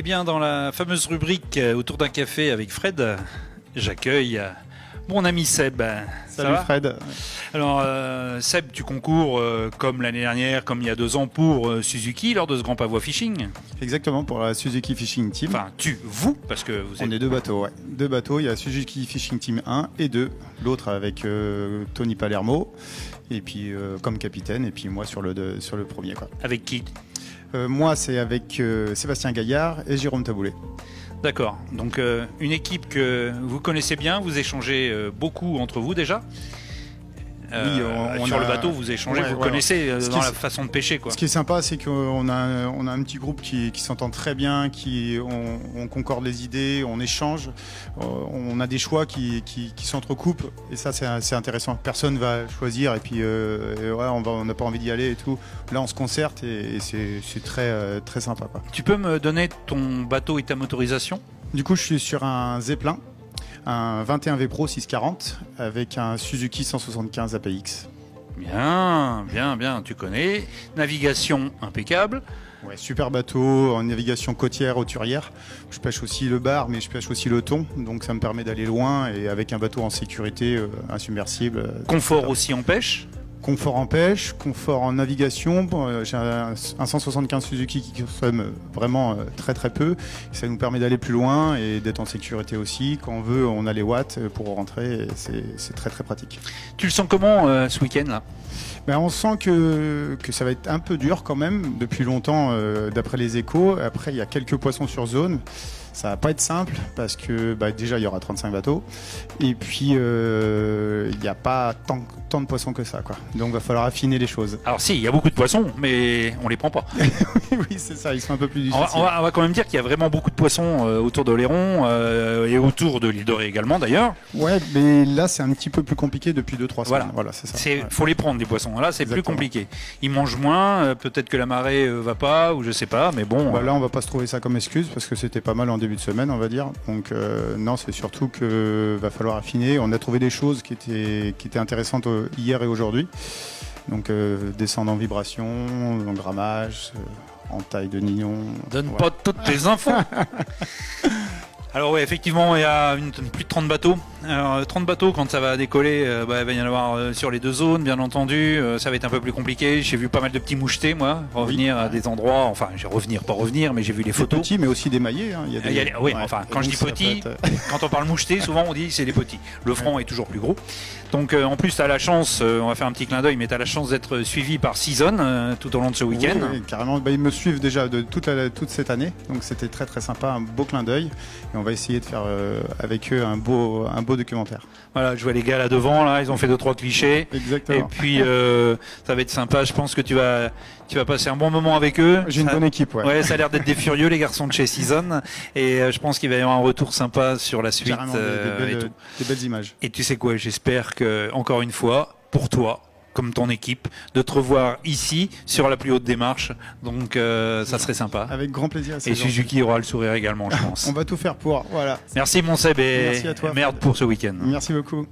Eh bien, dans la fameuse rubrique autour d'un café avec Fred, j'accueille mon ami Seb. Salut Fred. Alors, Seb, tu concours comme l'année dernière, comme il y a 2 ans pour Suzuki lors de ce Grand Pavois Fishing. Exactement, pour la Suzuki Fishing Team. Enfin, vous, parce que vous êtes... On est 2 bateaux, ouais. 2 bateaux, il y a Suzuki Fishing Team 1 et 2. L'autre avec Tony Palermo, et puis comme capitaine, et puis moi sur le premier, quoi. Avec qui? Moi, c'est avec Sébastien Gaillard et Jérôme Taboulet. D'accord. Donc, une équipe que vous connaissez bien, vous échangez beaucoup entre vous déjà. Oui, sur le bateau, vous échangez, vous connaissez dans la façon de pêcher, quoi. Ce qui est sympa, c'est qu'on a un petit groupe qui s'entend très bien, on concorde les idées, on échange, on a des choix qui s'entrecoupent, et ça c'est intéressant. Personne va choisir et puis on n'a pas envie d'y aller et tout. Là, on se concerte et c'est très très sympa, quoi. Tu peux me donner ton bateau et ta motorisation? Du coup, je suis sur un Zeppelin, un 21 V Pro 640 avec un Suzuki 175 APX. Bien, tu connais. Navigation impeccable. Ouais, super bateau en navigation côtière, hauturière. Je pêche aussi le bar, mais je pêche aussi le thon, donc ça me permet d'aller loin et avec un bateau en sécurité, insubmersible. Confort aussi en pêche. Confort en pêche, confort en navigation. J'ai un 175 Suzuki qui consomme vraiment très très peu. Ça nous permet d'aller plus loin et d'être en sécurité aussi. Quand on veut, on a les watts pour rentrer. C'est très très pratique. Tu le sens comment ce week-end là? On sent que ça va être un peu dur quand même depuis longtemps, d'après les échos. Après, il y a quelques poissons sur zone. Ça va pas être simple parce que déjà il y aura 35 bateaux et puis il n'y a pas tant de poissons que ça, quoi. Donc il va falloir affiner les choses. Alors si, il y a beaucoup de poissons, mais on les prend pas. Oui, c'est ça, ils sont un peu plus difficiles. On va quand même dire qu'il y a vraiment beaucoup de poissons autour d'Oléron et autour de l'île Dorée également d'ailleurs. Ouais, mais là c'est un petit peu plus compliqué depuis 2-3 semaines. Voilà, c'est ça. Faut les prendre des poissons. Là c'est plus compliqué. Ils mangent moins, peut-être que la marée va pas ou je sais pas, mais bon. Là on va pas se trouver ça comme excuse parce que c'était pas mal en début de semaine, on va dire. Donc non, c'est surtout que va falloir affiner. On a trouvé des choses qui étaient intéressantes hier et aujourd'hui. Donc descendre en vibration, en grammage, en taille de nignon. Donne pas toutes les infos. Alors oui, effectivement, il y a plus de 30 bateaux. Alors 30 bateaux, quand ça va décoller, il va y en avoir sur les 2 zones, bien entendu. Ça va être un peu plus compliqué. J'ai vu pas mal de petits mouchetés, moi, revenir à des endroits. Enfin, pas revenir, mais j'ai vu les photos. Petits, mais aussi des maillets. Hein. Oui, enfin, quand je dis petits, quand on parle mouchetés, souvent on dit c'est des petits. Le front est toujours plus gros. Donc en plus, tu as la chance, on va faire un petit clin d'œil, mais tu as la chance d'être suivi par Season tout au long de ce week-end. Oui, carrément. Ils me suivent déjà de toute cette année. Donc c'était très très sympa, un beau clin d'œil. Et on va essayer de faire avec eux un beau documentaire. Voilà, je vois les gars là devant, là, ils ont fait 2-3 clichés. Exactement. Et puis ça va être sympa. Je pense que tu vas passer un bon moment avec eux. J'ai une bonne équipe, ouais. Ouais, ça a l'air d'être des furieux, les garçons de chez Season. Et je pense qu'il va y avoir un retour sympa sur la suite. Des belles images. Et tu sais quoi, j'espère que, encore une fois, pour toi, comme ton équipe, de te revoir ici sur la plus haute des marches. Donc ça serait sympa. Avec grand plaisir. Et Suzuki aura le sourire également, je pense. On va tout faire pour. Voilà. Merci mon Seb et merci à toi, merde pour ce week-end. Merci beaucoup.